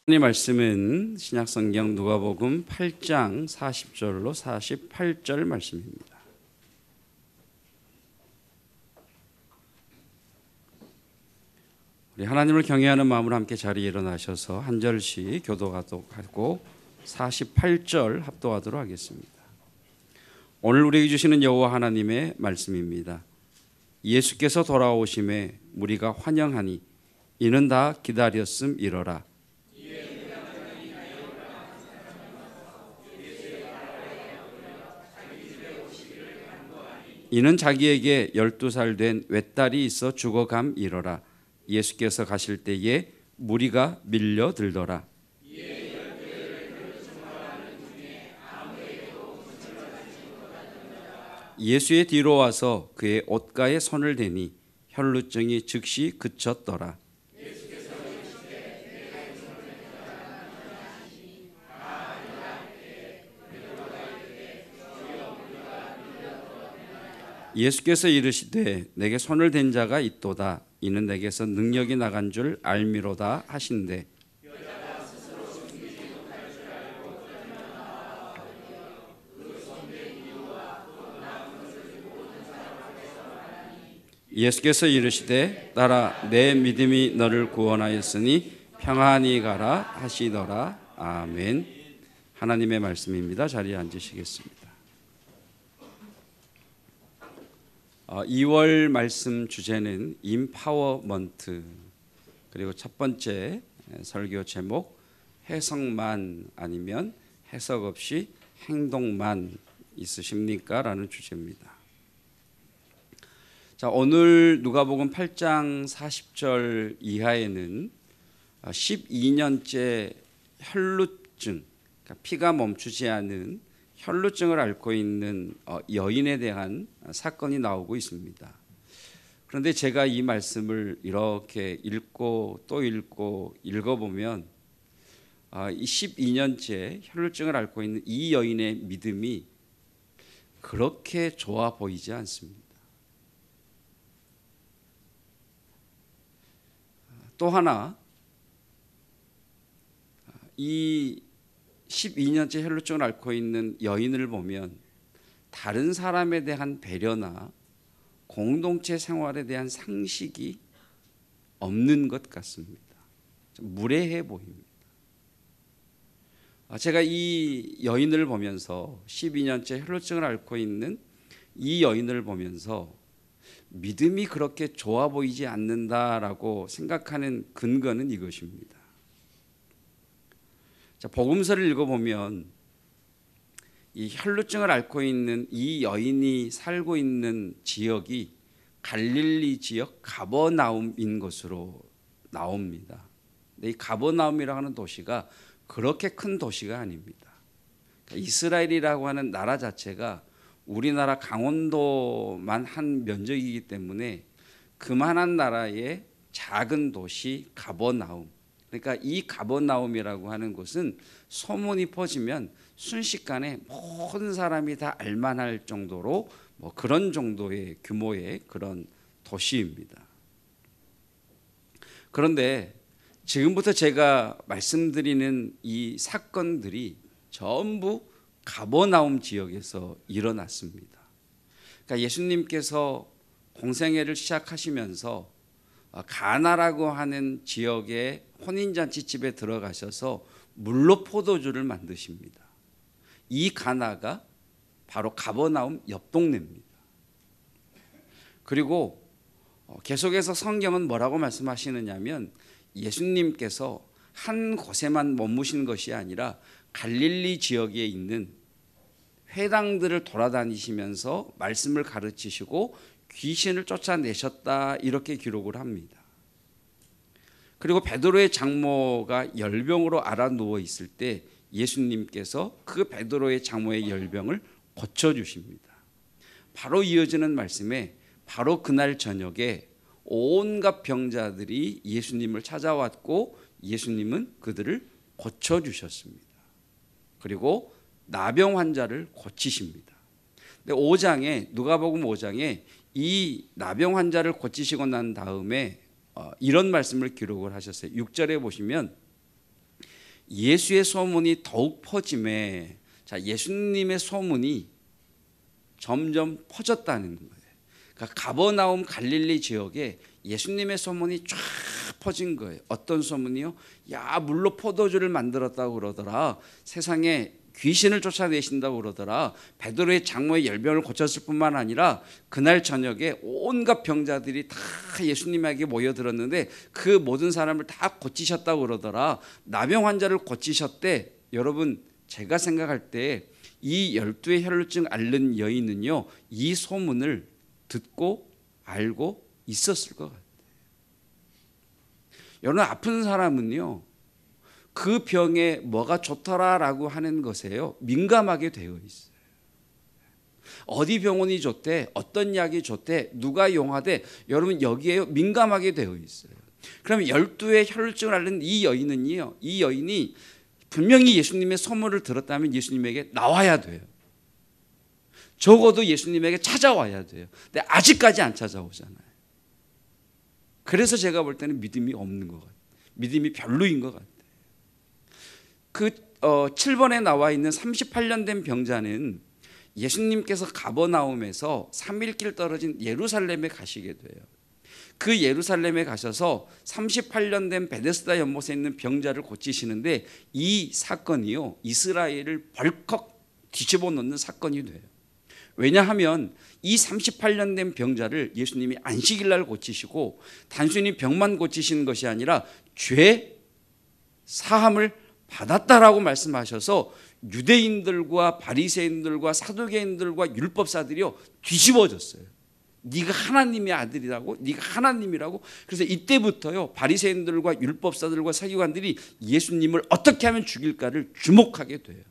이 말씀은 신약성경 누가복음 8장 40절로 48절 말씀입니다. 우리 하나님을 경외하는 마음으로 함께 자리에 일어나셔서 한 절씩 교도하도록 하고 48절 합독하도록 하겠습니다. 오늘 우리에게 주시는 여호와 하나님의 말씀입니다. 예수께서 돌아오심에 무리가 환영하니 이는 다 기다렸음 이러라. 이는 자기에게 12살 된 외딸이 있어 죽어감 이러라. 예수께서 가실 때에 무리가 밀려들더라. 예수의 뒤로 와서 그의 옷가에 손을 대니 혈루증이 즉시 그쳤더라. 예수께서 이르시되 내게 손을 댄 자가 있도다. 이는 내게서 능력이 나간 줄 알미로다 하신대. 예수께서 이르시되 따라 내 믿음이 너를 구원하였으니 평안히 가라 하시더라. 아멘. 하나님의 말씀입니다. 자리에 앉으시겠습니다. 2월 말씀 주제는 임파워먼트, 그리고 첫 번째 설교 제목 해석만 아니면 해석 없이 행동만 있으십니까? 라는 주제입니다. 자, 오늘 누가복음 8장 40절 이하에는 12년째 혈루증, 그러니까 피가 멈추지 않은 혈루증을 앓고 있는 여인에 대한 사건이 나오고 있습니다. 그런데 제가 이 말씀을 이렇게 읽고 또 읽고 읽어보면 이 12년째 혈루증을 앓고 있는 이 여인의 믿음이 그렇게 좋아 보이지 않습니다. 또 하나, 이 12년째 혈루증을 앓고 있는 여인을 보면 다른 사람에 대한 배려나 공동체 생활에 대한 상식이 없는 것 같습니다. 좀 무례해 보입니다. 제가 이 여인을 보면서 12년째 혈루증을 앓고 있는 이 여인을 보면서 믿음이 그렇게 좋아 보이지 않는다라고 생각하는 근거는 이것입니다. 자, 복음서를 읽어보면 이 혈루증을 앓고 있는 이 여인이 살고 있는 지역이 갈릴리 지역 가버나움인 것으로 나옵니다. 근데 이 가버나움이라고 하는 도시가 그렇게 큰 도시가 아닙니다. 그러니까 이스라엘이라고 하는 나라 자체가 우리나라 강원도만 한 면적이기 때문에 그만한 나라의 작은 도시 가버나움, 그러니까 이 가버나움이라고 하는 곳은 소문이 퍼지면 순식간에 모든 사람이 다 알만할 정도로 그런 정도의 규모의 그런 도시입니다. 그런데 지금부터 제가 말씀드리는 이 사건들이 전부 가버나움 지역에서 일어났습니다. 그러니까 예수님께서 공생애를 시작하시면서 가나라고 하는 지역의 혼인잔치집에 들어가셔서 물로 포도주를 만드십니다. 이 가나가 바로 가버나움 옆 동네입니다. 그리고 계속해서 성경은 뭐라고 말씀하시느냐면 예수님께서 한 곳에만 머무신 것이 아니라 갈릴리 지역에 있는 회당들을 돌아다니시면서 말씀을 가르치시고 귀신을 쫓아내셨다, 이렇게 기록을 합니다. 그리고 베드로의 장모가 열병으로 앓아 누워 있을 때 예수님께서 그 베드로의 장모의 열병을 고쳐주십니다. 바로 이어지는 말씀에 바로 그날 저녁에 온갖 병자들이 예수님을 찾아왔고 예수님은 그들을 고쳐주셨습니다. 그리고 나병 환자를 고치십니다. 근데 5장에 누가복음 5장에 이 나병 환자를 고치시고 난 다음에 이런 말씀을 기록을 하셨어요. 6절에 보시면 예수의 소문이 더욱 퍼짐에 자, 예수님의 소문이 점점 퍼졌다는 거예요. 그러니까 가버나움 갈릴리 지역에 예수님의 소문이 쫙 퍼진 거예요. 어떤 소문이요? 야, 물로 포도주를 만들었다고 그러더라. 세상에 귀신을 쫓아내신다고 그러더라. 베드로의 장모의 열병을 고쳤을 뿐만 아니라 그날 저녁에 온갖 병자들이 다 예수님에게 모여들었는데 그 모든 사람을 다 고치셨다고 그러더라. 나병 환자를 고치셨대. 여러분, 제가 생각할 때 이 12의 혈루증 앓는 여인은요, 이 소문을 듣고 알고 있었을 것 같아요. 여러분, 아픈 사람은요, 그 병에 뭐가 좋더라라고 하는 것에요, 민감하게 되어 있어요. 어디 병원이 좋대, 어떤 약이 좋대, 누가 용하대, 여러분 여기에 민감하게 되어 있어요. 그러면 12의 혈루증을 앓는 이 여인은요, 이 여인이 분명히 예수님의 소문을 들었다면 예수님에게 나와야 돼요. 적어도 예수님에게 찾아와야 돼요. 근데 아직까지 안 찾아오잖아요. 그래서 제가 볼 때는 믿음이 없는 것 같아요. 믿음이 별로인 것 같아요. 그 7번에 나와 있는 38년 된 병자는 예수님께서 가버나움에서 3일길 떨어진 예루살렘에 가시게 돼요. 그 예루살렘에 가셔서 38년 된 베데스다 연못에 있는 병자를 고치시는데 이 사건이요, 이스라엘을 벌컥 뒤집어 놓는 사건이 돼요. 왜냐하면 이 38년 된 병자를 예수님이 안식일 날 고치시고 단순히 병만 고치시는 것이 아니라 죄 사함을 받았다라고 말씀하셔서 유대인들과 바리새인들과 사두개인들과 율법사들이요 뒤집어졌어요. 네가 하나님의 아들이라고, 네가 하나님이라고. 그래서 이때부터요 바리새인들과 율법사들과 서기관들이 예수님을 어떻게 하면 죽일까를 주목하게 돼요.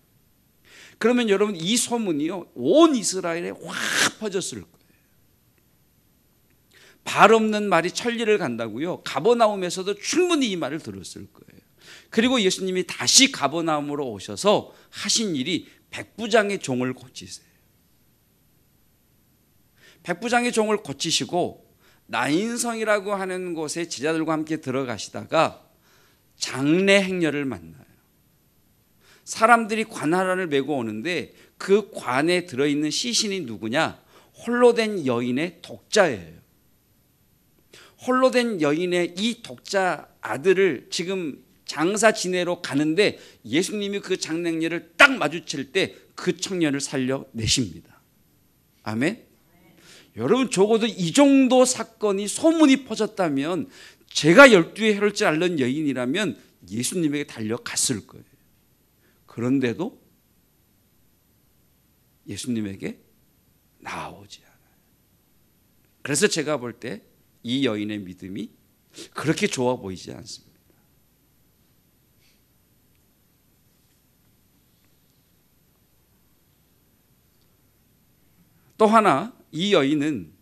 그러면 여러분, 이 소문이요 온 이스라엘에 확 퍼졌을 거예요. 발 없는 말이 천리를 간다고요, 가버나움에서도 충분히 이 말을 들었을 거예요. 그리고 예수님이 다시 가버나움으로 오셔서 하신 일이 백부장의 종을 고치세요. 백부장의 종을 고치시고 나인성이라고 하는 곳에 제자들과 함께 들어가시다가 장례 행렬을 만나요. 사람들이 관 하나를 메고 오는데 그 관에 들어있는 시신이 누구냐? 홀로 된 여인의 독자예요. 홀로 된 여인의 이 독자 아들을 지금 장사 지내러 가는데 예수님이 그 장례를 딱 마주칠 때 그 청년을 살려내십니다. 아멘. 여러분, 적어도 이 정도 사건이 소문이 퍼졌다면 제가 12의 혈루증 앓는 여인이라면 예수님에게 달려갔을 거예요. 그런데도 예수님에게 나오지 않아요. 그래서 제가 볼 때 이 여인의 믿음이 그렇게 좋아 보이지 않습니다. 또 하나, 이 여인은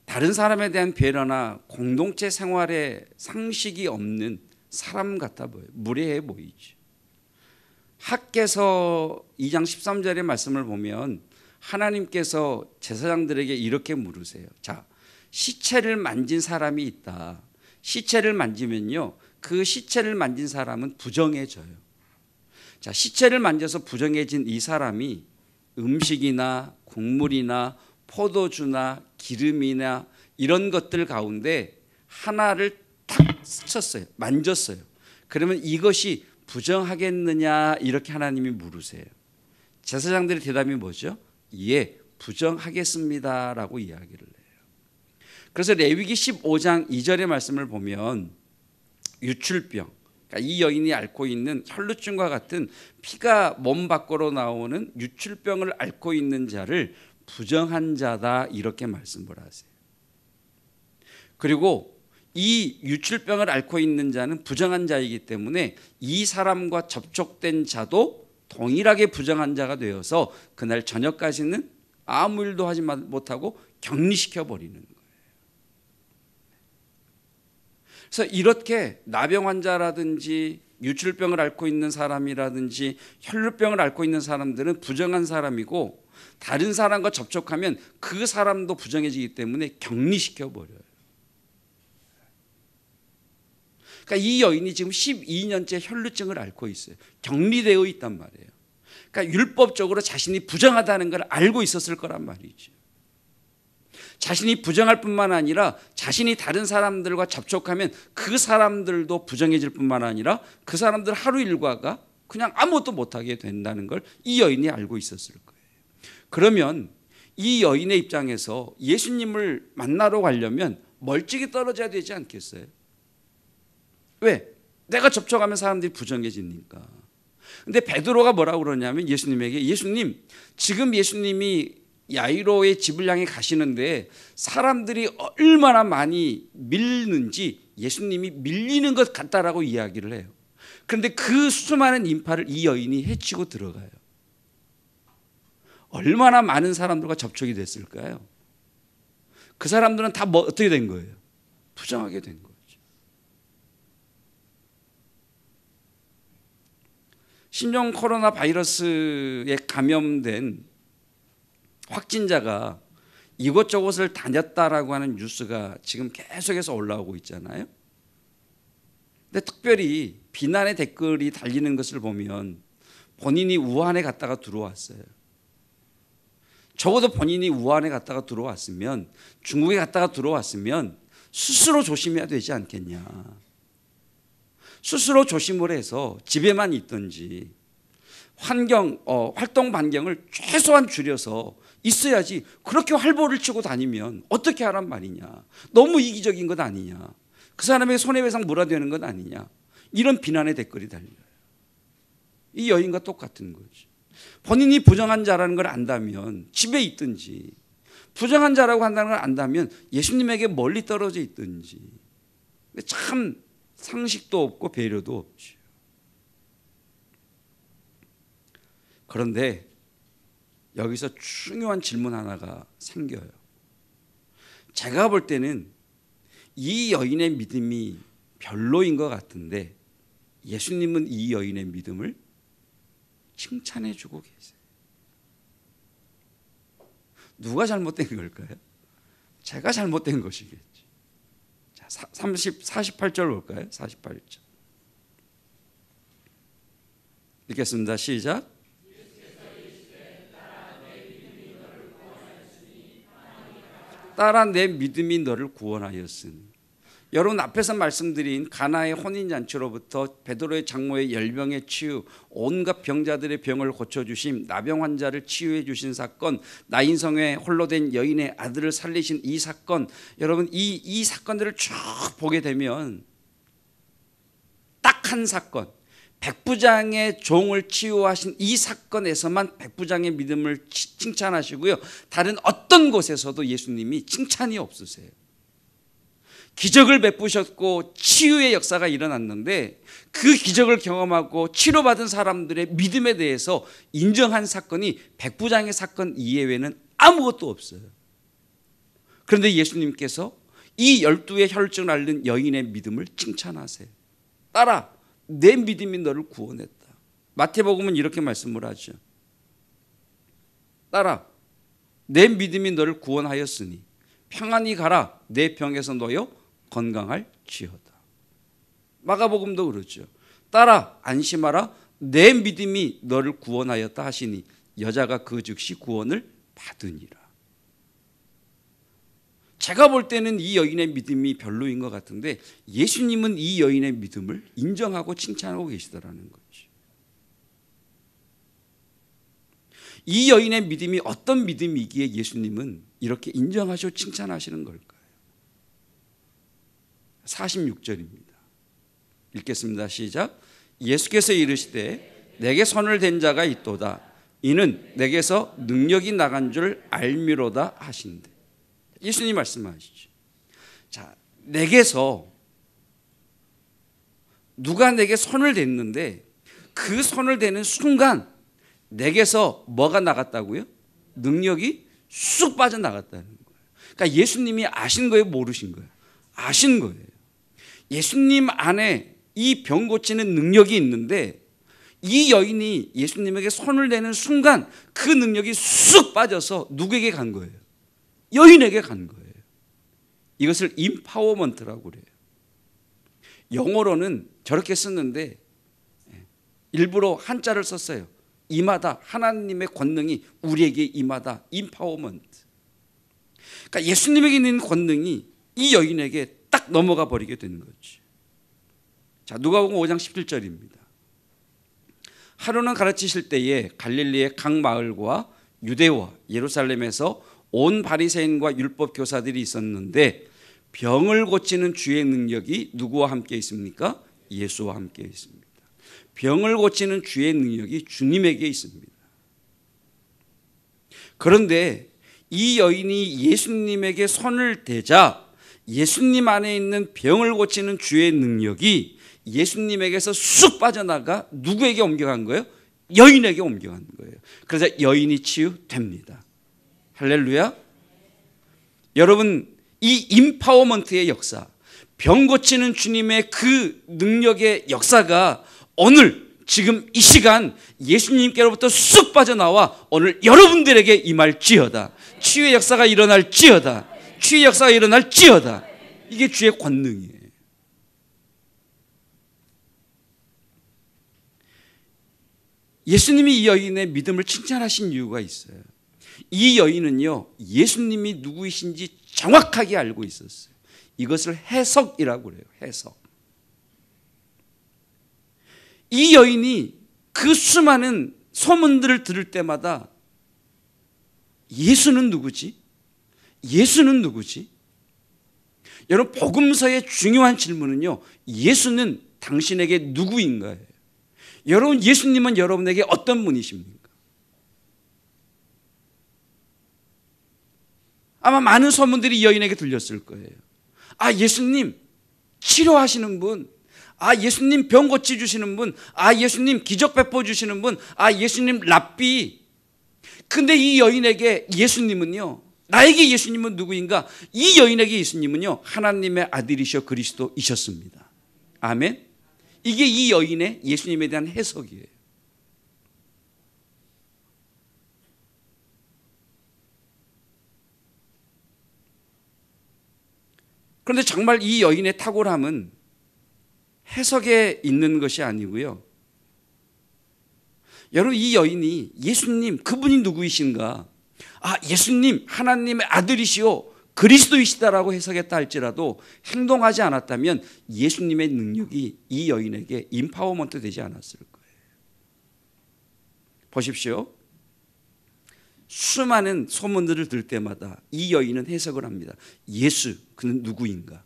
다른 사람에 대한 배려나 공동체 생활에 상식이 없는 사람 같아 보여요. 무례해 보이죠. 학개서 2장 13절의 말씀을 보면 하나님께서 제사장들에게 이렇게 물으세요. 자, 시체를 만진 사람이 있다. 시체를 만지면요, 그 시체를 만진 사람은 부정해져요. 자, 시체를 만져서 부정해진 이 사람이 음식이나 국물이나 포도주나 기름이나 이런 것들 가운데 하나를 탁 스쳤어요. 만졌어요. 그러면 이것이 부정하겠느냐, 이렇게 하나님이 물으세요. 제사장들의 대답이 뭐죠? 예, 부정하겠습니다라고 이야기를 해요. 그래서 레위기 15장 2절의 말씀을 보면 유출병, 그러니까 이 여인이 앓고 있는 혈루증과 같은 피가 몸 밖으로 나오는 유출병을 앓고 있는 자를 부정한 자다, 이렇게 말씀을 하세요. 그리고 이 유출병을 앓고 있는 자는 부정한 자이기 때문에 이 사람과 접촉된 자도 동일하게 부정한 자가 되어서 그날 저녁까지는 아무 일도 하지 못하고 격리시켜 버리는 거예요. 그래서 이렇게 나병 환자라든지 유출병을 앓고 있는 사람이라든지 혈루병을 앓고 있는 사람들은 부정한 사람이고, 다른 사람과 접촉하면 그 사람도 부정해지기 때문에 격리시켜 버려요. 그러니까 이 여인이 지금 12년째 혈루증을 앓고 있어요. 격리되어 있단 말이에요. 그러니까 율법적으로 자신이 부정하다는 걸 알고 있었을 거란 말이죠. 자신이 부정할 뿐만 아니라 자신이 다른 사람들과 접촉하면 그 사람들도 부정해질 뿐만 아니라 그 사람들 하루 일과가 그냥 아무것도 못하게 된다는 걸 이 여인이 알고 있었을 거예요. 그러면 이 여인의 입장에서 예수님을 만나러 가려면 멀찍이 떨어져야 되지 않겠어요? 왜? 내가 접촉하면 사람들이 부정해지니까. 근데 베드로가 뭐라고 그러냐면 예수님에게, 예수님, 지금 예수님이 야이로의 집을 향해 가시는데 사람들이 얼마나 많이 밀는지 예수님이 밀리는 것 같다라고 이야기를 해요. 그런데 그 수많은 인파를 이 여인이 헤치고 들어가요. 얼마나 많은 사람들과 접촉이 됐을까요? 그 사람들은 다 어떻게 된 거예요? 부정하게 된 거죠. 신종 코로나 바이러스에 감염된 확진자가 이곳저곳을 다녔다라고 하는 뉴스가 지금 계속해서 올라오고 있잖아요. 근데 특별히 비난의 댓글이 달리는 것을 보면 본인이 우한에 갔다가 들어왔어요. 적어도 본인이 우한에 갔다가 들어왔으면, 중국에 갔다가 들어왔으면 스스로 조심해야 되지 않겠냐. 스스로 조심을 해서 집에만 있든지 활동 반경을 최소한 줄여서 있어야지. 그렇게 활보를 치고 다니면 어떻게 하란 말이냐. 너무 이기적인 것 아니냐. 그 사람에게 손해배상 물어야 되는 것 아니냐. 이런 비난의 댓글이 달려요. 이 여인과 똑같은 거죠. 본인이 부정한 자라는 걸 안다면 집에 있든지, 부정한 자라고 한다는 걸 안다면 예수님에게 멀리 떨어져 있든지. 참 상식도 없고 배려도 없죠. 그런데 여기서 중요한 질문 하나가 생겨요. 제가 볼 때는 이 여인의 믿음이 별로인 것 같은데 예수님은 이 여인의 믿음을 칭찬해 주고 계세요. 누가 잘못된 걸까요? 제가 잘못된 것이겠죠. 자, 48절 볼까요? 48절. 읽겠습니다. 시작. 따라 내 믿음이 너를 구원하였으니. 여러분 앞에서 말씀드린 가나의 혼인잔치로부터 베드로의 장모의 열병의 치유, 온갖 병자들의 병을 고쳐주심, 나병 환자를 치유해 주신 사건, 나인성에 홀로 된 여인의 아들을 살리신 이 사건, 여러분 이 사건들을 쭉 보게 되면 딱 한 사건, 백부장의 종을 치유하신 이 사건에서만 백부장의 믿음을 칭찬하시고요. 다른 어떤 곳에서도 예수님이 칭찬이 없으세요. 기적을 베푸셨고 치유의 역사가 일어났는데 그 기적을 경험하고 치료받은 사람들의 믿음에 대해서 인정한 사건이 백부장의 사건 이외에는 아무것도 없어요. 그런데 예수님께서 이 12의 혈증을 앓는 여인의 믿음을 칭찬하세요. 따라 내 믿음이 너를 구원했다. 마태복음은 이렇게 말씀을 하죠. 따라 내 믿음이 너를 구원하였으니 평안히 가라. 내 병에서 놓여 건강할지어다. 마가복음도 그렇죠. 따라 안심하라. 내 믿음이 너를 구원하였다 하시니 여자가 그 즉시 구원을 받으니라. 제가 볼 때는 이 여인의 믿음이 별로인 것 같은데 예수님은 이 여인의 믿음을 인정하고 칭찬하고 계시더라는 거죠. 이 여인의 믿음이 어떤 믿음이기에 예수님은 이렇게 인정하시고 칭찬하시는 걸까요? 46절입니다. 읽겠습니다. 시작. 예수께서 이르시되 내게 손을 댄 자가 있도다. 이는 내게서 능력이 나간 줄 알미로다 하신대. 예수님 말씀하시죠. 자, 내게서 누가 내게 손을 댔는데 그 손을 대는 순간 내게서 뭐가 나갔다고요? 능력이 쑥 빠져나갔다는 거예요. 그러니까 예수님이 아신 거예요? 모르신 거예요? 아신 거예요. 예수님 안에 이 병 고치는 능력이 있는데 이 여인이 예수님에게 손을 대는 순간 그 능력이 쑥 빠져서 누구에게 간 거예요? 여인에게 간 거예요. 이것을 임파워먼트라고 그래요. 영어로는 저렇게 썼는데 일부러 한자를 썼어요. 임하다. 하나님의 권능이 우리에게 임하다. 임파워먼트. 그러니까 예수님에게 있는 권능이 이 여인에게 딱 넘어가 버리게 된 거지. 자, 누가복음 5장 17절입니다. 하루는 가르치실 때에 갈릴리의 각 마을과 유대와 예루살렘에서 온 바리새인과 율법 교사들이 있었는데 병을 고치는 주의 능력이 누구와 함께 있습니까? 예수와 함께 있습니다. 병을 고치는 주의 능력이 주님에게 있습니다. 그런데 이 여인이 예수님에게 손을 대자 예수님 안에 있는 병을 고치는 주의 능력이 예수님에게서 쑥 빠져나가 누구에게 옮겨간 거예요? 여인에게 옮겨간 거예요. 그래서 여인이 치유됩니다. 할렐루야. 여러분, 이 임파워먼트의 역사, 병 고치는 주님의 그 능력의 역사가 오늘 지금 이 시간 예수님께로부터 쑥 빠져나와 오늘 여러분들에게 임할지어다. 치유의 역사가 일어날지어다. 치유의 역사가 일어날지어다. 이게 주의 권능이에요. 예수님이 이 여인의 믿음을 칭찬하신 이유가 있어요. 이 여인은요, 예수님이 누구이신지 정확하게 알고 있었어요. 이것을 해석이라고 그래요. 해석. 이 여인이 그 수많은 소문들을 들을 때마다 예수는 누구지? 예수는 누구지? 여러분, 복음서의 중요한 질문은요, 예수는 당신에게 누구인가요? 여러분, 예수님은 여러분에게 어떤 분이십니까? 아마 많은 소문들이 이 여인에게 들렸을 거예요. 아, 예수님 치료하시는 분, 아, 예수님 병 고쳐주시는 분, 아, 예수님 기적 베풀어주시는 분, 아, 예수님 랍비. 근데 이 여인에게 예수님은요, 나에게 예수님은 누구인가? 이 여인에게 예수님은요, 하나님의 아들이셔 그리스도이셨습니다. 아멘. 이게 이 여인의 예수님에 대한 해석이에요. 그런데 정말 이 여인의 탁월함은 해석에 있는 것이 아니고요. 여러분, 이 여인이 예수님 그분이 누구이신가? 아, 예수님 하나님의 아들이시오 그리스도이시다라고 해석했다 할지라도 행동하지 않았다면 예수님의 능력이 이 여인에게 임파워먼트 되지 않았을 거예요. 보십시오. 수많은 소문들을 들을 때마다 이 여인은 해석을 합니다. 예수, 그는 누구인가?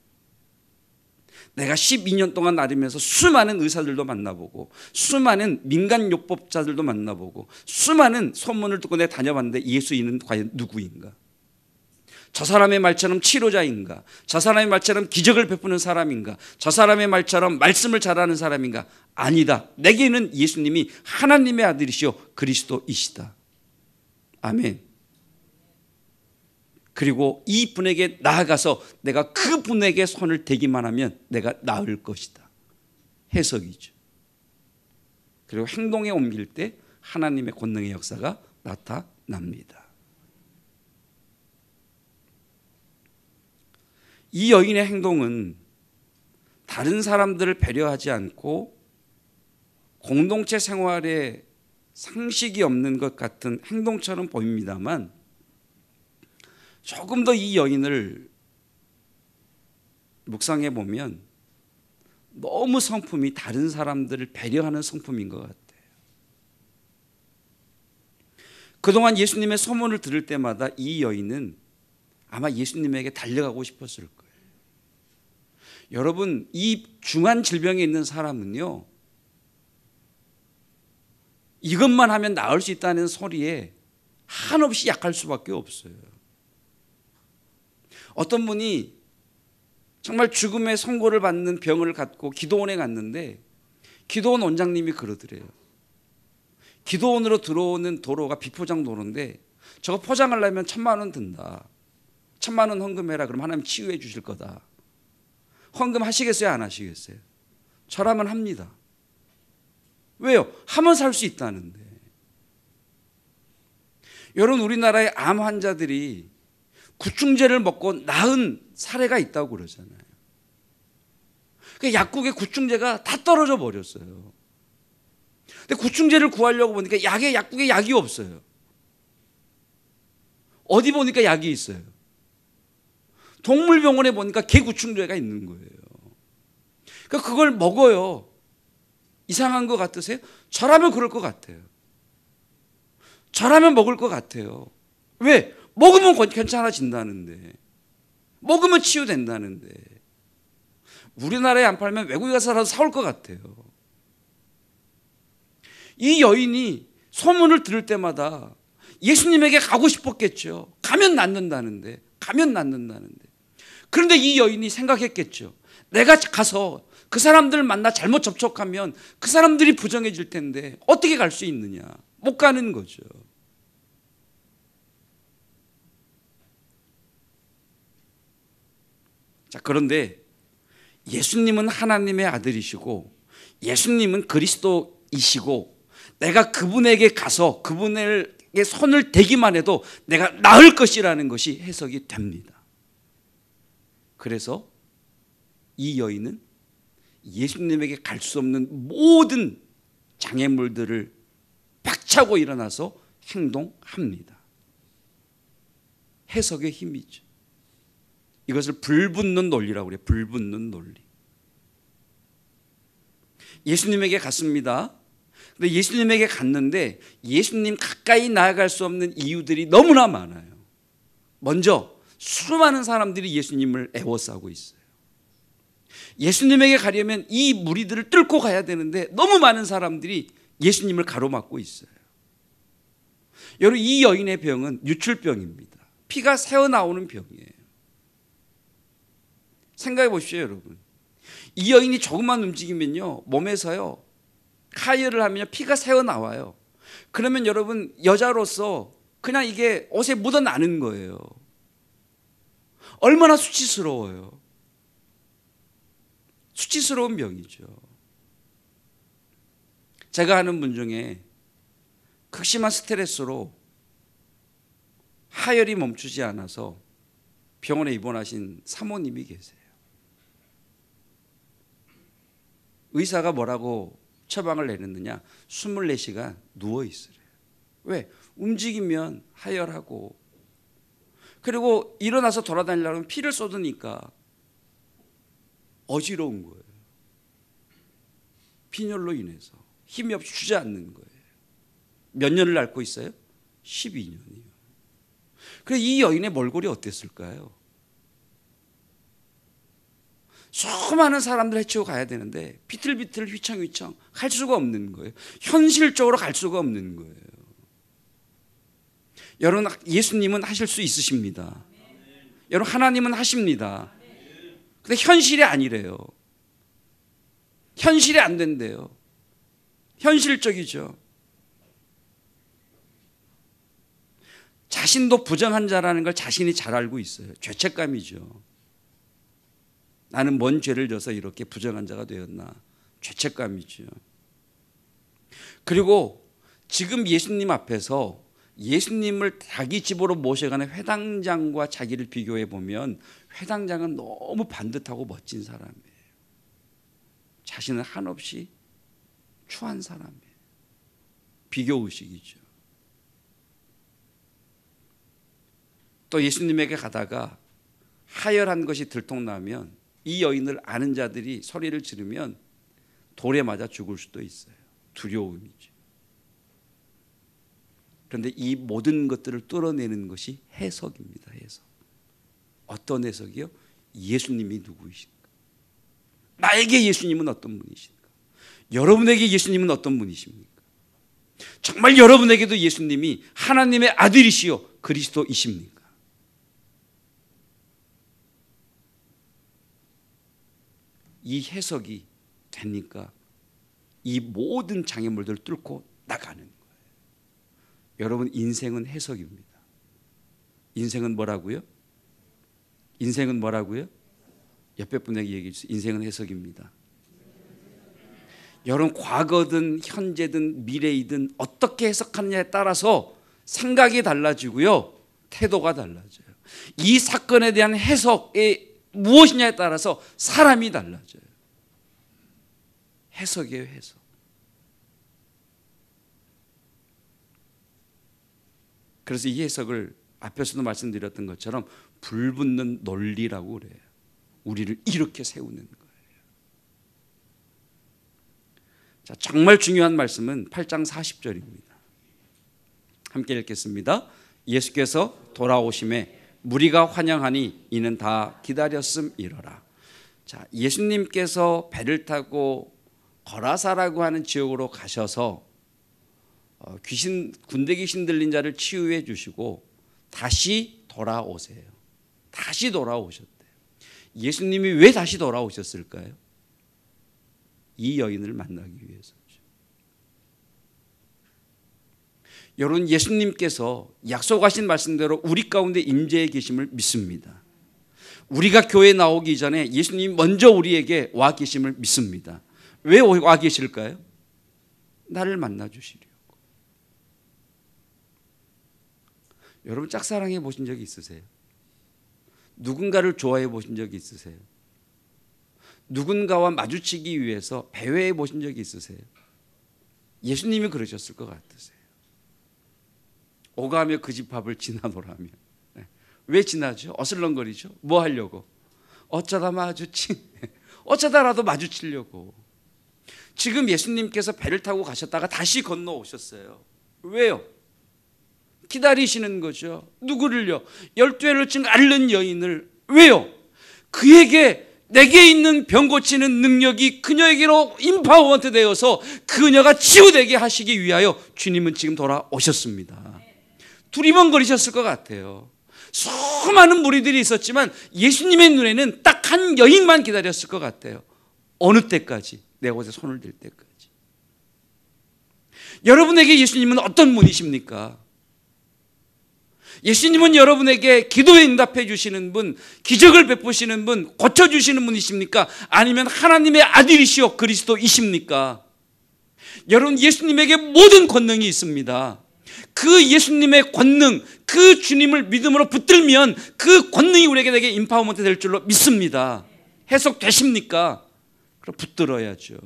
내가 12년 동안 나르면서 수많은 의사들도 만나보고 수많은 민간요법자들도 만나보고 수많은 소문을 듣고 내가 다녀봤는데 예수인은 과연 누구인가? 저 사람의 말처럼 치료자인가? 저 사람의 말처럼 기적을 베푸는 사람인가? 저 사람의 말처럼 말씀을 잘하는 사람인가? 아니다. 내게는 예수님이 하나님의 아들이시오 그리스도이시다. 아멘. 그리고 이 분에게 나아가서 내가 그 분에게 손을 대기만 하면 내가 나을 것이다. 해석이죠. 그리고 행동에 옮길 때 하나님의 권능의 역사가 나타납니다. 이 여인의 행동은 다른 사람들을 배려하지 않고 공동체 생활에 상식이 없는 것 같은 행동처럼 보입니다만 조금 더 이 여인을 묵상해 보면 너무 성품이 다른 사람들을 배려하는 성품인 것 같아요. 그동안 예수님의 소문을 들을 때마다 이 여인은 아마 예수님에게 달려가고 싶었을 거예요. 여러분, 이 중한 질병에 있는 사람은요, 이것만 하면 나을 수 있다는 소리에 한없이 약할 수밖에 없어요. 어떤 분이 정말 죽음의 선고를 받는 병을 갖고 기도원에 갔는데 기도원 원장님이 그러더래요. 기도원으로 들어오는 도로가 비포장 도로인데 저거 포장하려면 1,000만 원 든다. 1,000만 원 헌금해라. 그럼 하나님 치유해 주실 거다. 헌금 하시겠어요? 안 하시겠어요? 저라면 합니다. 왜요? 하면 살 수 있다는데. 여러분, 우리나라의 암 환자들이 구충제를 먹고 나은 사례가 있다고 그러잖아요. 그 약국의 구충제가 다 떨어져 버렸어요. 근데 구충제를 구하려고 보니까 약국에 약이 없어요. 어디 보니까 약이 있어요. 동물병원에 보니까 개 구충제가 있는 거예요. 그러니까 그걸 먹어요. 이상한 것 같으세요? 저라면 그럴 것 같아요. 저라면 먹을 것 같아요. 왜? 먹으면 괜찮아진다는데, 먹으면 치유된다는데. 우리나라에 안 팔면 외국에 가서라도 사올 것 같아요. 이 여인이 소문을 들을 때마다 예수님에게 가고 싶었겠죠. 가면 낫는다는데, 가면 낫는다는데. 그런데 이 여인이 생각했겠죠. 내가 가서 그 사람들 만나 잘못 접촉하면 그 사람들이 부정해질 텐데 어떻게 갈 수 있느냐. 못 가는 거죠. 자, 그런데 예수님은 하나님의 아들이시고 예수님은 그리스도이시고 내가 그분에게 가서 그분에게 손을 대기만 해도 내가 나을 것이라는 것이 해석이 됩니다. 그래서 이 여인은 예수님에게 갈 수 없는 모든 장애물들을 박차고 일어나서 행동합니다. 해석의 힘이죠. 이것을 불붙는 논리라고 그래요. 불붙는 논리. 예수님에게 갔습니다. 근데 예수님에게 갔는데 예수님 가까이 나아갈 수 없는 이유들이 너무나 많아요. 먼저 수많은 사람들이 예수님을 애워싸고 있어요. 예수님에게 가려면 이 무리들을 뚫고 가야 되는데 너무 많은 사람들이 예수님을 가로막고 있어요. 여러분, 이 여인의 병은 유출병입니다. 피가 새어나오는 병이에요. 생각해 보십시오, 여러분. 이 여인이 조금만 움직이면요, 몸에서요, 하혈을 하면 피가 새어나와요. 그러면 여러분, 여자로서 그냥 이게 옷에 묻어나는 거예요. 얼마나 수치스러워요. 수치스러운 병이죠. 제가 아는 분 중에 극심한 스트레스로 하혈이 멈추지 않아서 병원에 입원하신 사모님이 계세요. 의사가 뭐라고 처방을 내렸느냐? 24시간 누워 있으래요. 왜? 움직이면 하혈하고, 그리고 일어나서 돌아다니려면 피를 쏟으니까 어지러운 거예요. 빈혈로 인해서 힘이 없이 주저앉는 거예요. 몇 년을 앓고 있어요? 12년이요. 그래서 이 여인의 몰골이 어땠을까요? 수많은 사람들 해치고 가야 되는데 비틀비틀 휘청휘청 할 수가 없는 거예요. 현실적으로 갈 수가 없는 거예요. 여러분, 예수님은 하실 수 있으십니다. 여러분, 하나님은 하십니다. 근데 현실이 아니래요. 현실이 안 된대요. 현실적이죠. 자신도 부정한 자라는 걸 자신이 잘 알고 있어요. 죄책감이죠. 나는 뭔 죄를 져서 이렇게 부정한 자가 되었나. 죄책감이죠. 그리고 지금 예수님 앞에서 예수님을 자기 집으로 모셔가는 회당장과 자기를 비교해 보면 회당장은 너무 반듯하고 멋진 사람이에요. 자신은 한없이 추한 사람이에요. 비교의식이죠. 또 예수님에게 가다가 하혈한 것이 들통나면 이 여인을 아는 자들이 소리를 지르면 돌에 맞아 죽을 수도 있어요. 두려움이죠. 그런데 이 모든 것들을 뚫어내는 것이 해석입니다. 해석. 어떤 해석이요? 예수님이 누구이신가? 나에게 예수님은 어떤 분이신가? 여러분에게 예수님은 어떤 분이십니까? 정말 여러분에게도 예수님이 하나님의 아들이시요 그리스도이십니까? 이 해석이 되니까 이 모든 장애물들을 뚫고 나가는 거예요. 여러분, 인생은 해석입니다. 인생은 뭐라고요? 인생은 뭐라고요? 옆에 분에게 얘기해 주세요. 인생은 해석입니다. 여러분, 과거든 현재든 미래이든 어떻게 해석하느냐에 따라서 생각이 달라지고요, 태도가 달라져요. 이 사건에 대한 해석이 무엇이냐에 따라서 사람이 달라져요. 해석이에요, 해석. 그래서 이 해석을 앞에서도 말씀드렸던 것처럼 불붙는 논리라고 그래요. 우리를 이렇게 세우는 거예요. 자, 정말 중요한 말씀은 8장 40절입니다. 함께 읽겠습니다. 예수께서 돌아오심에 무리가 환영하니 이는 다 기다렸음이러라. 자, 예수님께서 배를 타고 거라사라고 하는 지역으로 가셔서 군대 귀신 들린 자를 치유해 주시고 다시 돌아오세요. 다시 돌아오셨대요. 예수님이 왜 다시 돌아오셨을까요? 이 여인을 만나기 위해서죠. 여러분, 예수님께서 약속하신 말씀대로 우리 가운데 임재해 계심을 믿습니다. 우리가 교회에 나오기 전에 예수님이 먼저 우리에게 와 계심을 믿습니다. 왜 와 계실까요? 나를 만나 주시려고. 여러분, 짝사랑해 보신 적이 있으세요? 누군가를 좋아해 보신 적이 있으세요? 누군가와 마주치기 위해서 배회해 보신 적이 있으세요? 예수님이 그러셨을 것 같으세요? 오가며 그 집 밥을 지나노라며. 왜 지나죠? 어슬렁거리죠? 뭐 하려고? 어쩌다 어쩌다라도 마주치려고. 지금 예수님께서 배를 타고 가셨다가 다시 건너오셨어요. 왜요? 기다리시는 거죠. 누구를요? 12회를 지금 앓는 여인을. 왜요? 그에게 내게 있는 병 고치는 능력이 그녀에게로 임파워먼트 되어서 그녀가 치유되게 하시기 위하여 주님은 지금 돌아오셨습니다. 두리번거리셨을 것 같아요. 수많은 무리들이 있었지만 예수님의 눈에는 딱 한 여인만 기다렸을 것 같아요. 어느 때까지? 내 옷에 손을 댈 때까지. 여러분에게 예수님은 어떤 분이십니까? 예수님은 여러분에게 기도에 응답해 주시는 분, 기적을 베푸시는 분, 고쳐주시는 분이십니까? 아니면 하나님의 아들이시오 그리스도이십니까? 여러분, 예수님에게 모든 권능이 있습니다. 그 예수님의 권능, 그 주님을 믿음으로 붙들면 그 권능이 우리에게 임파워먼트 될 줄로 믿습니다. 해석되십니까? 그럼 붙들어야죠.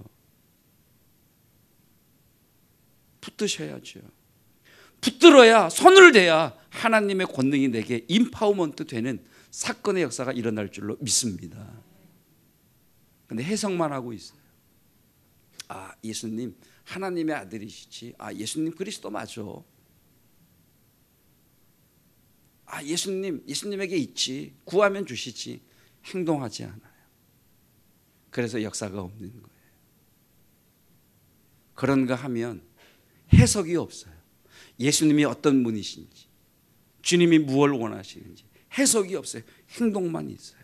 붙드셔야죠. 붙들어야, 손을 대야 하나님의 권능이 내게 임파워먼트 되는 사건의 역사가 일어날 줄로 믿습니다. 그런데 해석만 하고 있어요. 아, 예수님 하나님의 아들이시지. 아, 예수님 그리스도 맞아. 아, 예수님에게 있지. 구하면 주시지. 행동하지 않아요. 그래서 역사가 없는 거예요. 그런가 하면 해석이 없어요. 예수님이 어떤 분이신지, 주님이 무엇을 원하시는지 해석이 없어요. 행동만 있어요.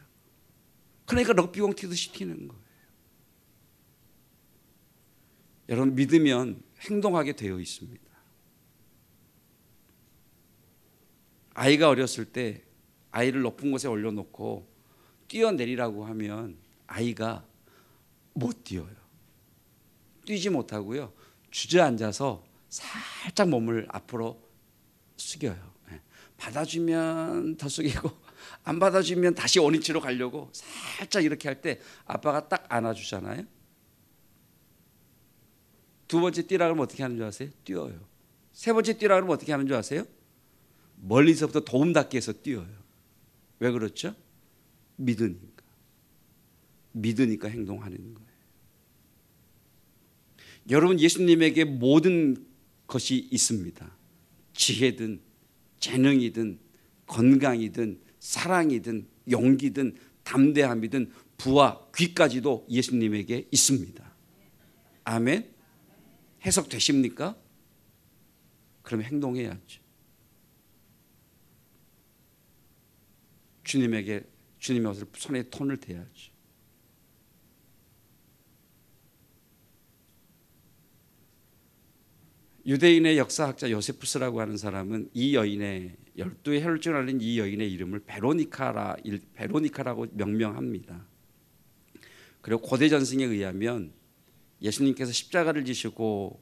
그러니까 럭비공 튀듯이 튀는 거예요. 여러분, 믿으면 행동하게 되어 있습니다. 아이가 어렸을 때 아이를 높은 곳에 올려놓고 뛰어내리라고 하면 아이가 못 뛰어요. 뛰지 못하고요. 주저앉아서 살짝 몸을 앞으로 숙여요. 받아주면 더 숙이고 안 받아주면 다시 원위치로 가려고 살짝 이렇게 할 때 아빠가 딱 안아주잖아요. 두 번째 뛰라 그러면 어떻게 하는 줄 아세요? 뛰어요. 세 번째 뛰라 그러면 어떻게 하는 줄 아세요? 멀리서부터 도움닫기 해서 뛰어요. 왜 그렇죠? 믿으니까 행동하는 거예요. 여러분, 예수님에게 모든 것이 있습니다. 지혜든 재능이든 건강이든 사랑이든 용기든 담대함이든 부와 귀까지도 예수님에게 있습니다. 아멘. 해석되십니까? 그럼 행동해야죠. 주님의 옷을 손에 손을 대야죠. 유대인의 역사학자 요세푸스라고 하는 사람은 이 여인의 12의 혈루증을 앓는 이 여인의 이름을 베로니카라고 명명합니다. 그리고 고대 전승에 의하면 예수님께서 십자가를 지시고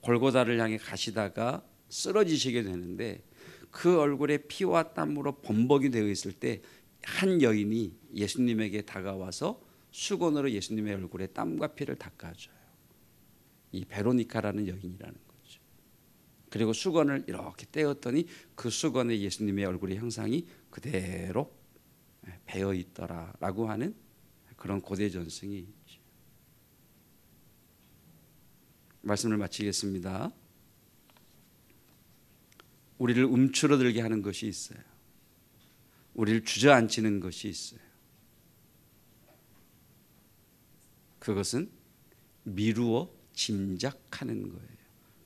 골고다를 향해 가시다가 쓰러지시게 되는데 그 얼굴에 피와 땀으로 범벅이 되어 있을 때 한 여인이 예수님에게 다가와서 수건으로 예수님의 얼굴에 땀과 피를 닦아줘요. 이 베로니카라는 여인이라는 거죠. 그리고 수건을 이렇게 떼었더니 그 수건에 예수님의 얼굴의 형상이 그대로 배어 있더라라고 하는 그런 고대 전승이 있죠. 말씀을 마치겠습니다. 우리를 움츠러들게 하는 것이 있어요. 우리를 주저앉히는 것이 있어요. 그것은 미루어 짐작하는 거예요.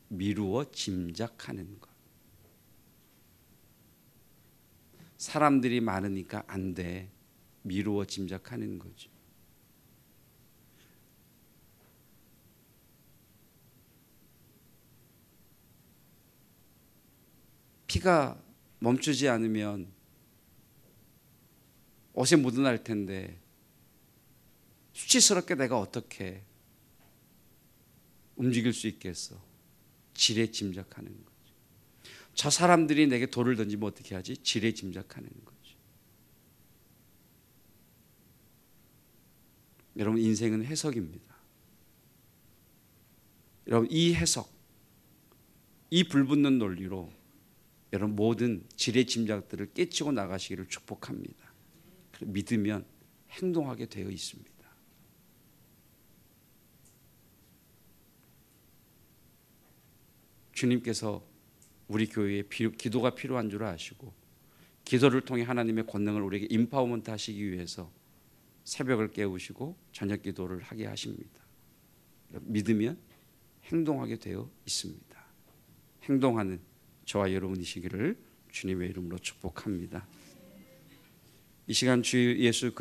미루어 짐작하는 것. 사람들이 많으니까 안 돼. 미루어 짐작하는 거죠. 피가 멈추지 않으면 옷에 묻어날 텐데 수치스럽게 내가 어떻게 움직일 수 있겠어? 지레 짐작하는 거죠. 저 사람들이 내게 돌을 던지면 어떻게 하지? 지레 짐작하는 거죠. 여러분, 인생은 해석입니다. 여러분, 이 해석, 이 불붙는 논리로 여러분 모든 지레 짐작들을 깨치고 나가시기를 축복합니다. 믿으면 행동하게 되어 있습니다. 주님께서 우리 교회에 기도가 필요한 줄 아시고 기도를 통해 하나님의 권능을 우리에게 임파워먼트 하시기 위해서 새벽을 깨우시고 저녁 기도를 하게 하십니다. 믿으면 행동하게 되어 있습니다. 행동하는 저와 여러분이시기를 주님의 이름으로 축복합니다. 이 시간 주 예수